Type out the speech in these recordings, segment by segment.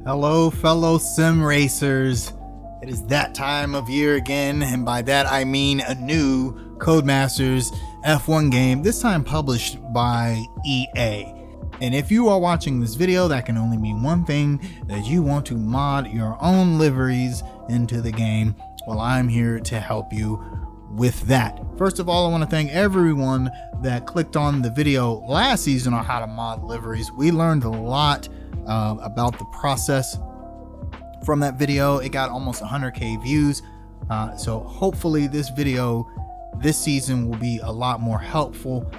Hello, fellow sim racers. It is that time of year again, and by that I mean a new Codemasters F1 game, this time published by EA. And if you are watching this video, that can only mean one thing, that you want to mod your own liveries into the game. Well, I'm here to help you with that. First of all, I want to thank everyone that clicked on the video last season on how to mod liveries. We learned a lot about the process from that video. It got almost 100k views, so hopefully this video this season will be a lot more helpful,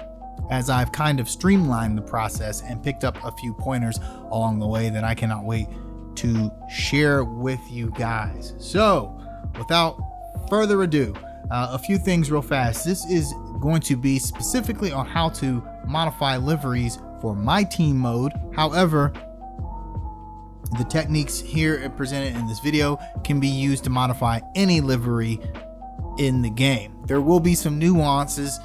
as I've kind of streamlined the process and picked up a few pointers along the way that I cannot wait to share with you guys. So without further ado, a few things real fast. This is going to be specifically on how to modify liveries for my team mode. However, the techniques here presented in this video can be used to modify any livery in the game. There will be some nuances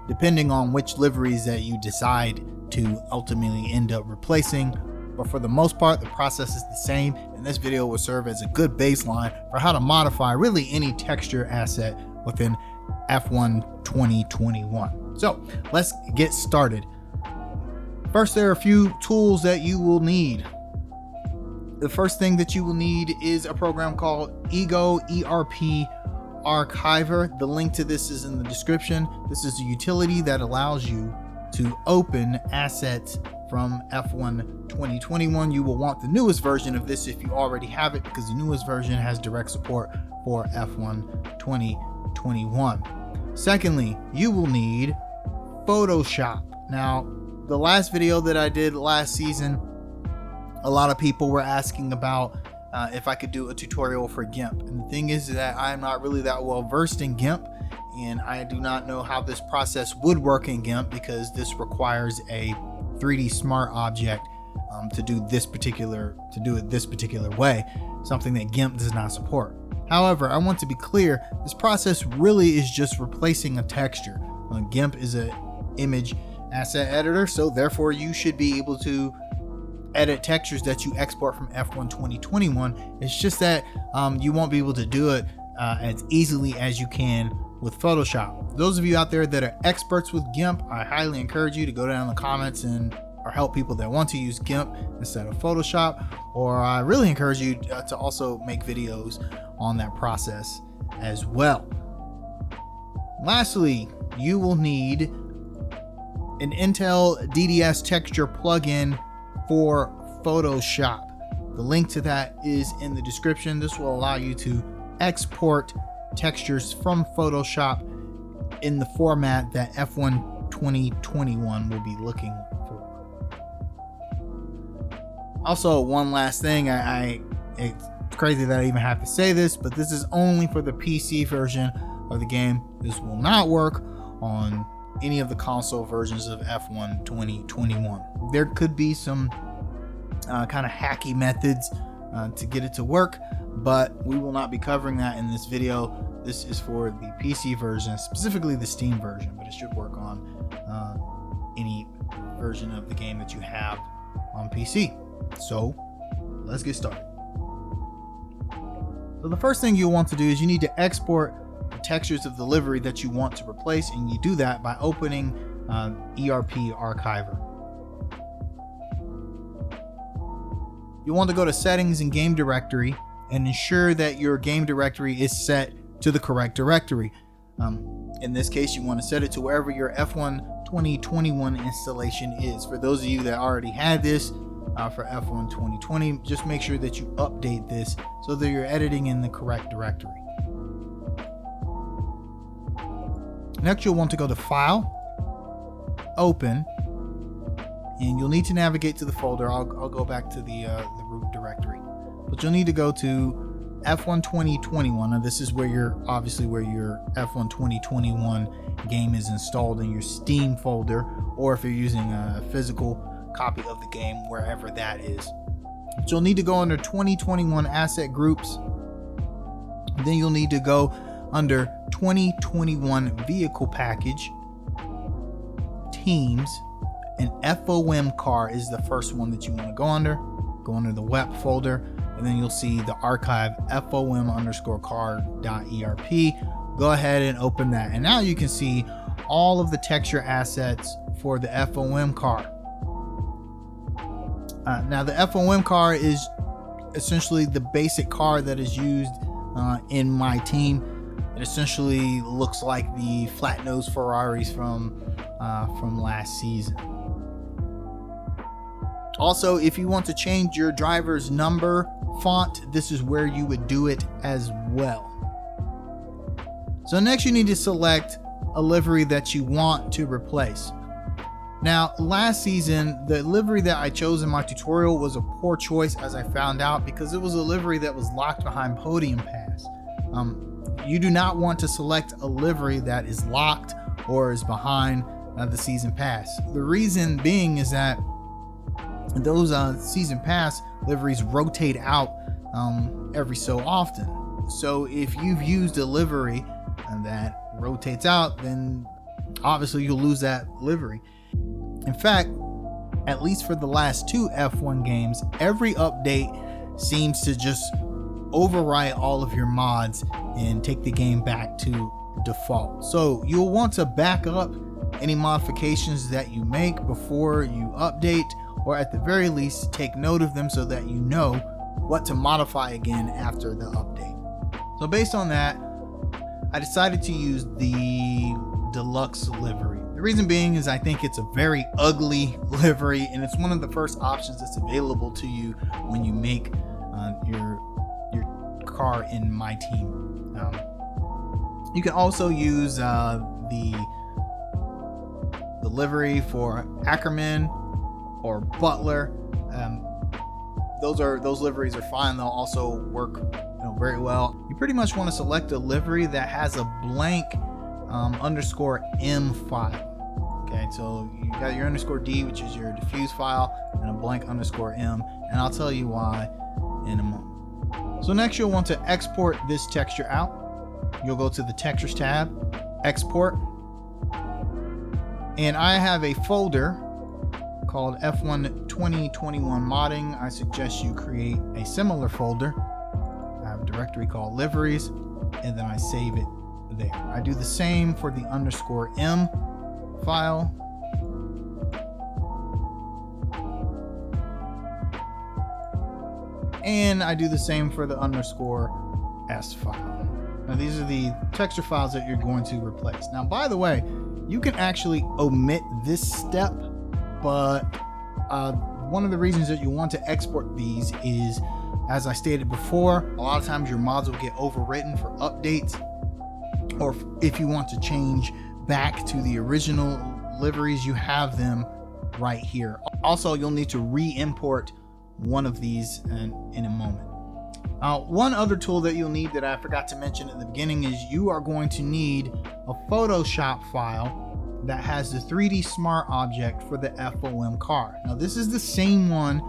depending on which liveries that you decide to ultimately end up replacing, but for the most part the process is the same, and this video will serve as a good baseline for how to modify really any texture asset within F1 2021. So let's get started. First, there are a few tools that you will need. The first thing that you will need is a program called ERP Archiver. The link to this is in the description. This is a utility that allows you to open assets from F1 2021. You will want the newest version of this if you already have it, because the newest version has direct support for F1 2021. Secondly, you will need Photoshop. Now, the last video that I did last season, a lot of people were asking about if I could do a tutorial for GIMP. And the thing is that I'm not really that well versed in GIMP, and I do not know how this process would work in GIMP, because this requires a 3D smart object to do it this particular way, something that GIMP does not support. However, I want to be clear, this process really is just replacing a texture. GIMP is an image asset editor, so therefore you should be able to edit textures that you export from F1 2021. It's just that you won't be able to do it as easily as you can with Photoshop. Those of you out there that are experts with GIMP, I highly encourage you to go down in the comments or help people that want to use GIMP instead of Photoshop, or I really encourage you to also make videos on that process as well. Lastly, you will need an Intel DDS texture plugin for Photoshop. The link to that is in the description. This will allow you to export textures from Photoshop in the format that F1 2021 will be looking for. Also, one last thing, it's crazy that I even have to say this, but this is only for the PC version of the game. This will not work on any of the console versions of F1 2021. There could be some kind of hacky methods to get it to work, but we will not be covering that in this video. This is for the PC version, specifically the Steam version, but it should work on any version of the game that you have on PC. So let's get started. So the first thing you'll want to do is you need to export the textures of the livery that you want to replace, and you do that by opening ERP Archiver. You want to go to Settings and Game Directory and ensure that your game directory is set to the correct directory. In this case, you want to set it to wherever your F1 2021 installation is. For those of you that already had this for F1 2020, just make sure that you update this so that you're editing in the correct directory. Next, you'll want to go to File, Open, and you'll need to navigate to the folder. I'll go back to the root directory, but you'll need to go to F1 2021. Now, this is where your F1 2021 game is installed in your Steam folder, or if you're using a physical copy of the game, wherever that is. But you'll need to go under 2021 asset groups. Then you'll need to go under 2021 vehicle package, teams, and FOM car is the first one that you want to go under. go under the web folder, and then you'll see the archive fom_car.erp. Go ahead and open that, and now you can see all of the texture assets for the FOM car. Now the FOM car is essentially the basic car that is used in my team. It essentially looks like the flat nose Ferraris from last season. Also, if you want to change your driver's number font, this is where you would do it as well. So next you need to select a livery that you want to replace. Now, last season, the livery that I chose in my tutorial was a poor choice, as I found out, because it was a livery that was locked behind Podium Pass. You do not want to select a livery that is locked or is behind the season pass. The reason being is that those season pass liveries rotate out every so often. So if you've used a livery that rotates out, then obviously you'll lose that livery. In fact, at least for the last 2 F1 games, every update seems to just overwrite all of your mods and take the game back to default. So you'll want to back up any modifications that you make before you update, or at the very least take note of them so that you know what to modify again after the update. So based on that, I decided to use the deluxe livery. The reason being is I think it's a very ugly livery, and it's one of the first options that's available to you when you make your car in my team. You can also use the livery for Ackerman or Butler. Those liveries are fine. They'll also work very well. You pretty much want to select a livery that has a blank _m file. Okay, so you got your _d, which is your diffuse file, and a blank _m, and I'll tell you why in a moment. So next you'll want to export this texture out. You'll go to the Textures tab, Export, and I have a folder called F1 2021 Modding. I suggest you create a similar folder. I have a directory called Liveries, and then I save it there. I do the same for the _m file. And I do the same for the _s file. Now these are the texture files that you're going to replace. Now, by the way, you can actually omit this step, but one of the reasons that you want to export these is, as I stated before, a lot of times your mods will get overwritten for updates, or if you want to change back to the original liveries, you have them right here. Also, you'll need to re-import one of these in a moment. One other tool that you'll need that I forgot to mention at the beginning is you are going to need a Photoshop file that has the 3D Smart object for the FOM car. Now this is the same one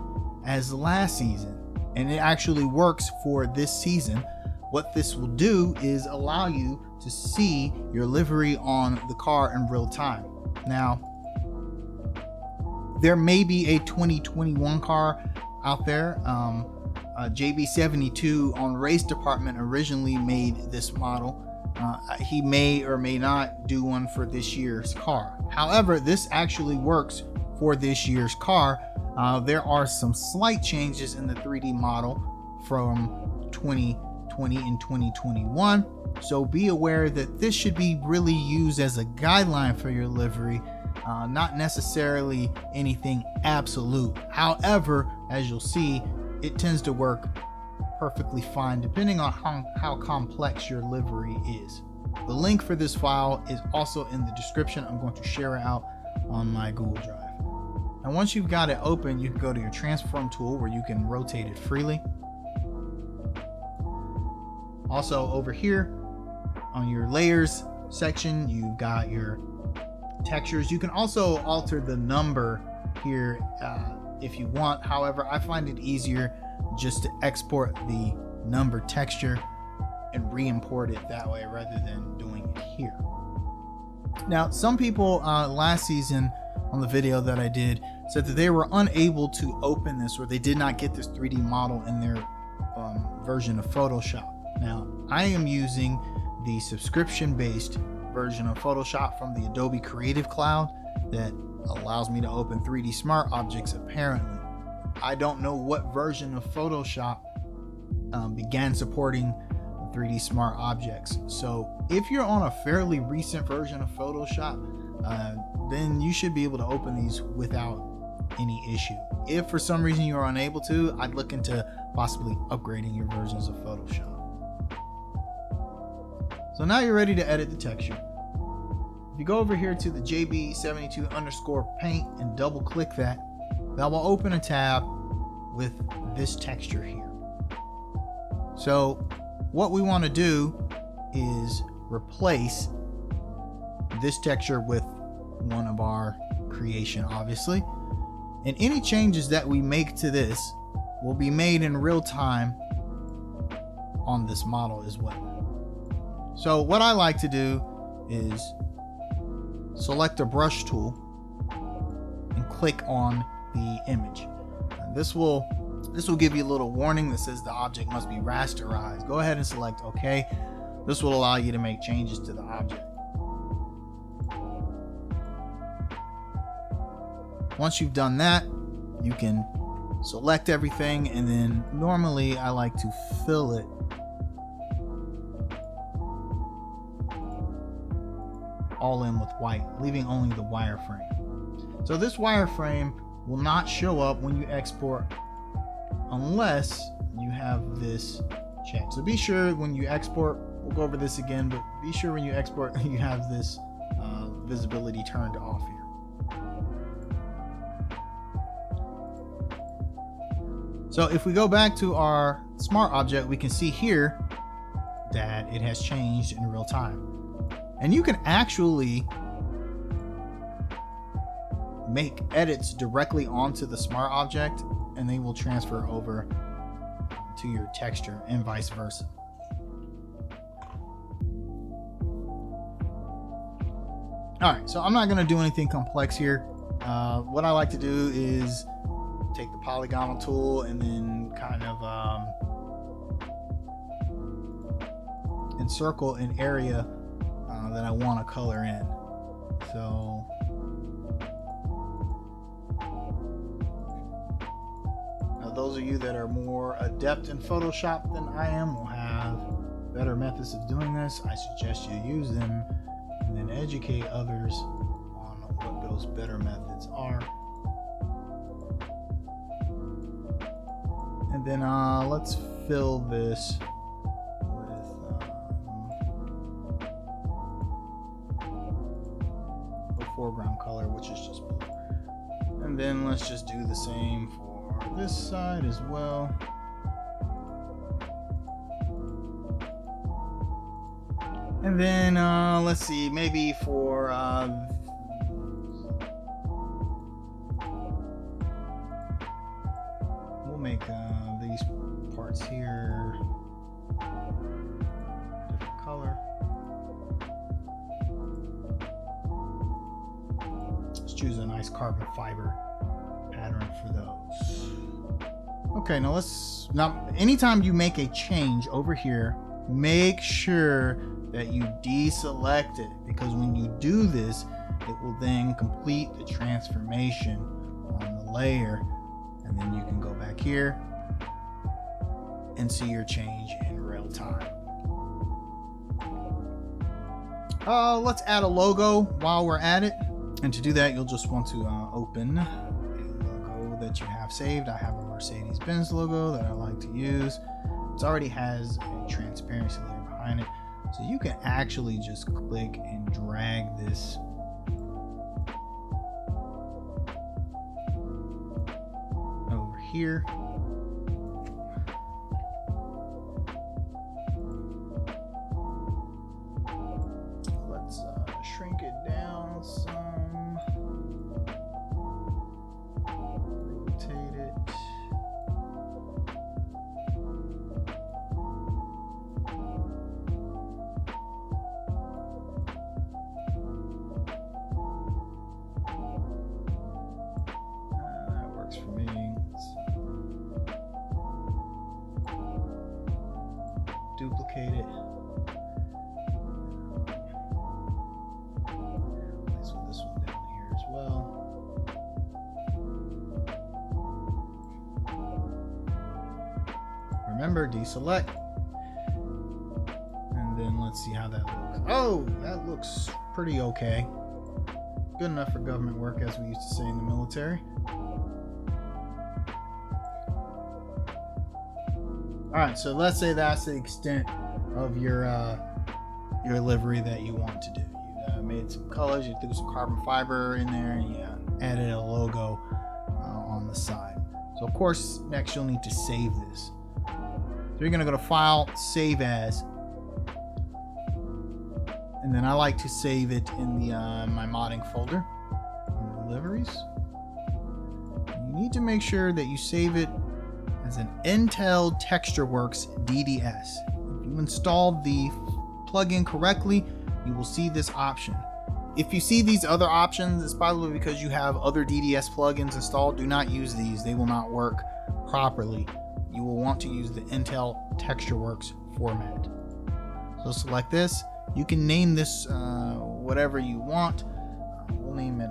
as last season, and it actually works for this season. What this will do is allow you to see your livery on the car in real time. Now, there may be a 2021 car out there. JB72 on Race Department originally made this model. He may or may not do one for this year's car. However, this actually works for this year's car. There are some slight changes in the 3D model from 2020 and 2021. So be aware that this should be really used as a guideline for your livery, not necessarily anything absolute. However, as you'll see, it tends to work perfectly fine depending on how complex your livery is. The link for this file is also in the description. I'm going to share it out on my Google Drive. And once you've got it open, you can go to your transform tool where you can rotate it freely. Also over here on your layers section, you've got your textures. You can also alter the number here if you want. However, I find it easier just to export the number texture and re-import it that way rather than doing it here. Now, some people last season on the video that I did said that they were unable to open this, or they did not get this 3D model in their version of Photoshop. Now, I am using the subscription-based version of Photoshop from the Adobe Creative Cloud that allows me to open 3D Smart Objects apparently. I don't know what version of Photoshop began supporting 3D Smart Objects. So if you're on a fairly recent version of Photoshop, then you should be able to open these without any issue. If for some reason you are unable to, I'd look into possibly upgrading your versions of Photoshop. So now you're ready to edit the texture. If you go over here to the JB72_paint and double click that, that will open a tab with this texture here. So what we want to do is replace this texture with one of our creation, obviously. And any changes that we make to this will be made in real time on this model as well. So what I like to do is select a brush tool and click on the image. This will give you a little warning that says the object must be rasterized. Go ahead and select OK. This will allow you to make changes to the object. Once you've done that, you can select everything, and then normally I like to fill it all in with white, leaving only the wireframe. So this wireframe will not show up when you export unless you have this checked. So be sure when you export, we'll go over this again, but be sure when you export you have this visibility turned off here. So if we go back to our smart object, we can see here that it has changed in real time. And you can actually make edits directly onto the smart object, and they will transfer over to your texture and vice versa. All right, so I'm not going to do anything complex here. What I like to do is take the polygonal tool and then kind of encircle an area that I want to color in. So now those of you that are more adept in Photoshop than I am will have better methods of doing this. I suggest you use them and then educate others on what those better methods are. And then let's fill this with a foreground color, which is just blue. And then let's just do the same for this side as well. And then let's see, maybe for we'll make these parts here different color. Let's choose a nice carbon fiber pattern for those. Okay, now anytime you make a change over here, make sure that you deselect it, because when you do this, it will then complete the transformation on the layer, and then you can go back here and see your change in real time. Let's add a logo while we're at it, and to do that you'll just want to open a logo that you have saved. I have a Mercedes-Benz logo that I like to use. It already has a transparency layer behind it, so you can actually just click and drag this over here. Let's shrink it down some, rotate it. locate it. Place this one down here as well. Remember, deselect. And then let's see how that looks. Oh, that looks pretty okay. Good enough for government work, as we used to say in the military. Alright, so let's say that's the extent of your livery that you want to do. You made some colors, you threw some carbon fiber in there, and you added a logo on the side. So of course, next you'll need to save this. So you're going to go to File, Save As. And then I like to save it in the my modding folder, Liveries. You need to make sure that you save it as an Intel TextureWorks DDS. If you installed the plugin correctly, you will see this option. If you see these other options, it's probably because you have other DDS plugins installed. Do not use these. They will not work properly. You will want to use the Intel TextureWorks format. So select this. You can name this whatever you want. We'll name it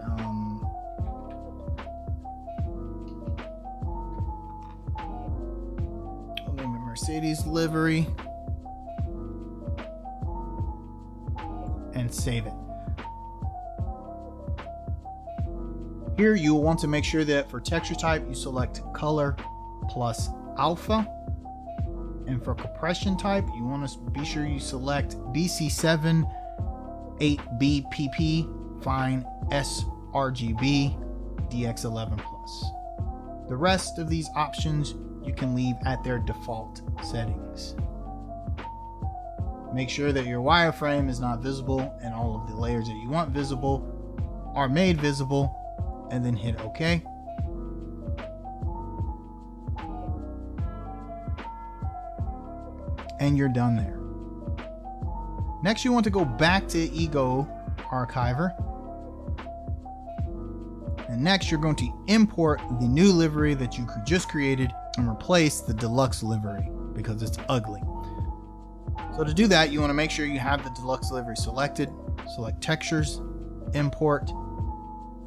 Mercedes livery, and save it. Here you will want to make sure that for texture type you select color plus alpha. And for compression type, you want to be sure you select BC7 8BPP Fine sRGB DX11+. The rest of these options you can leave at their default settings. Make sure that your wireframe is not visible and all of the layers that you want visible are made visible, and then hit OK. And you're done there. Next, you want to go back to ERP Archiver. And next, you're going to import the new livery that you just created and replace the deluxe livery because it's ugly. So to do that, you want to make sure you have the deluxe livery selected. Select Textures, Import,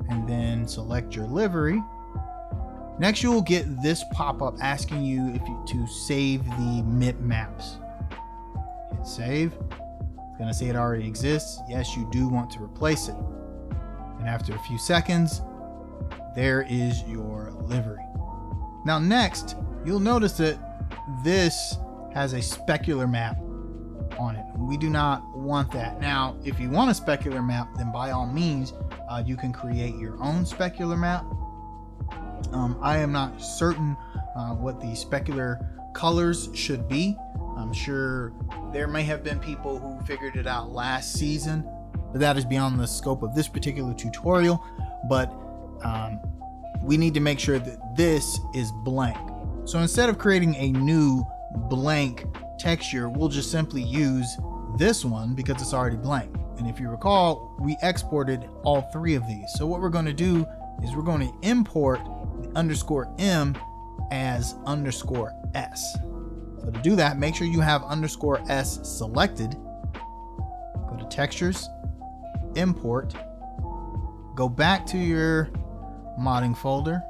and then select your livery. Next, you will get this pop-up asking you to save the MIP maps. Hit save. It's going to say it already exists. Yes, you do want to replace it. And after a few seconds, there is your livery. Now next, you'll notice that this has a specular map on it. We do not want that. Now, if you want a specular map, then by all means, you can create your own specular map. I am not certain what the specular colors should be. I'm sure there may have been people who figured it out last season, but that is beyond the scope of this particular tutorial. But we need to make sure that this is blank. So instead of creating a new blank texture, we'll just simply use this one because it's already blank. And if you recall, we exported all three of these. So what we're going to do is we're going to import the _M as _S. So to do that, make sure you have _S selected. Go to Textures, Import, go back to your modding folder,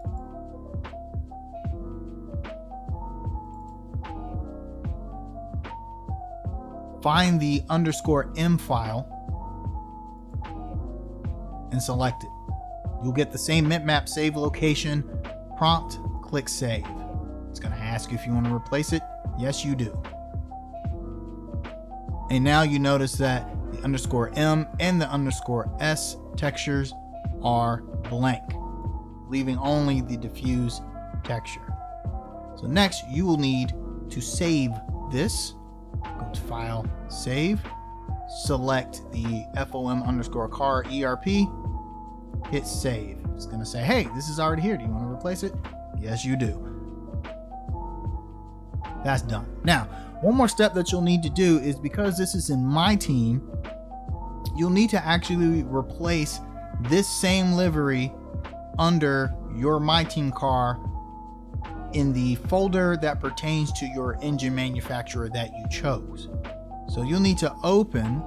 find the _M file and select it. You'll get the same map save location prompt. Click Save. It's going to ask you if you want to replace it. Yes, you do. And now you notice that the _M and the _S textures are blank, leaving only the diffuse texture. So next, you will need to save this. Go to File, Save, select the FOM_car ERP, hit Save. It's going to say, hey, this is already here. Do you want to replace it? Yes, you do. That's done. Now, one more step that you'll need to do is, because this is in my team, you'll need to actually replace this same livery under your My Team car in the folder that pertains to your engine manufacturer that you chose. So you'll need to open,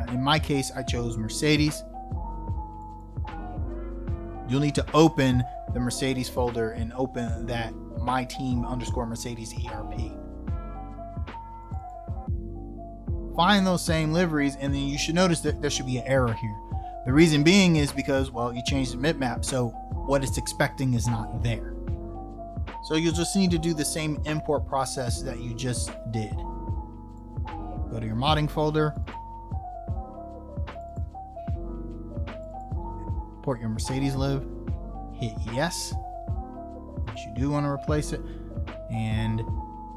in my case, I chose Mercedes. You'll need to open the Mercedes folder and open that my team _ Mercedes ERP. Find those same liveries, and then you should notice that there should be an error here. The reason being is because, well, you changed the bitmap, so what it's expecting is not there. So you'll just need to do the same import process that you just did. Go to your modding folder, import your Mercedes live, hit yes, because you do want to replace it, and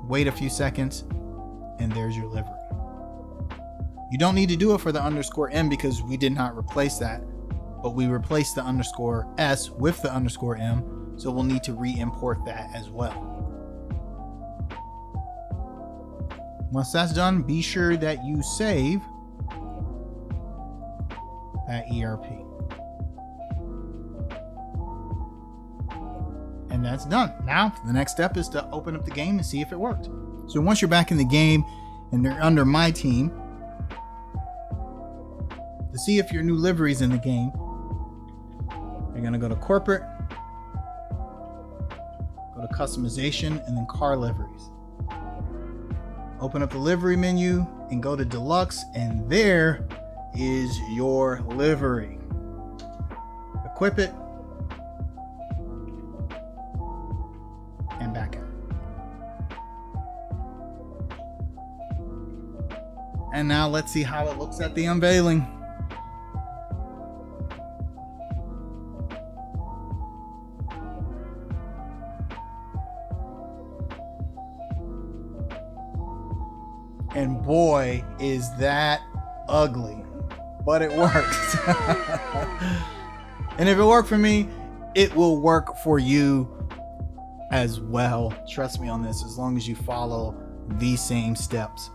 wait a few seconds, and there's your livery. You don't need to do it for the _M because we did not replace that, but we replaced the _S with the _M, so we'll need to re-import that as well. Once that's done, be sure that you save that ERP. And that's done. Now, the next step is to open up the game and see if it worked. So once you're back in the game and they're under my team, to see if your new livery is in the game, you're going to go to corporate, go to customization, and then car liveries. Open up the livery menu and go to deluxe, and there is your livery. Equip it and back out. And now let's see how it looks at the unveiling. And boy, is that ugly, but it worked. And if it worked for me, it will work for you as well. Trust me on this, as long as you follow these same steps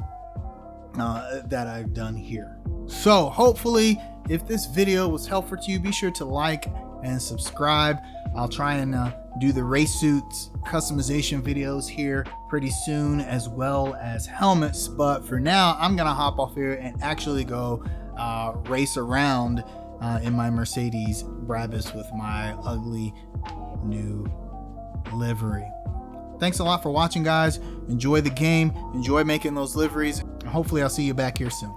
that I've done here. So hopefully, if this video was helpful to you, be sure to like and subscribe. I'll try and do the race suits customization videos here pretty soon, as well as helmets. But for now, I'm gonna hop off here and actually go race around in my Mercedes Brabus with my ugly new livery. Thanks a lot for watching, guys. Enjoy the game, enjoy making those liveries. Hopefully I'll see you back here soon.